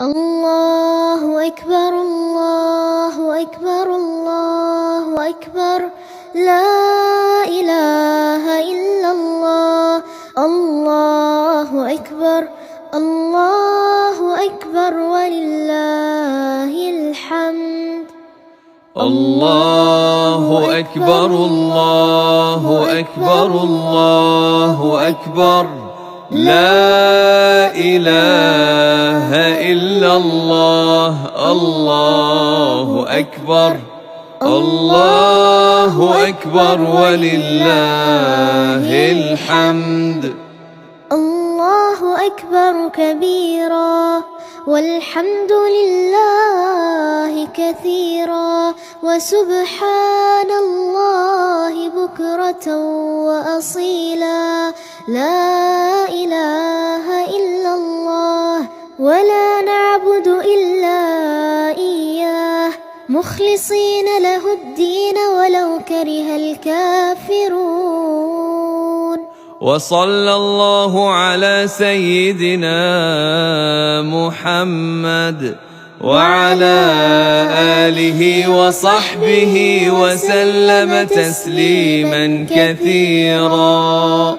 الله أكبر الله أكبر الله أكبر، لا إله إلا الله. الله أكبر الله أكبر ولله الحمد. الله أكبر الله أكبر الله أكبر، لا إله إلا الله. الله أكبر الله أكبر ولله الحمد. الله أكبر كبيرا والحمد لله كثيرا، وسبحان الله بكرة وأصيلا. لا إله إلا الله ولا نعبد إلا إياه، مخلصين له الدين ولو كره الكافرون. وصلى الله على سيدنا محمد وعلى آله وصحبه وسلم تسليما كثيرا.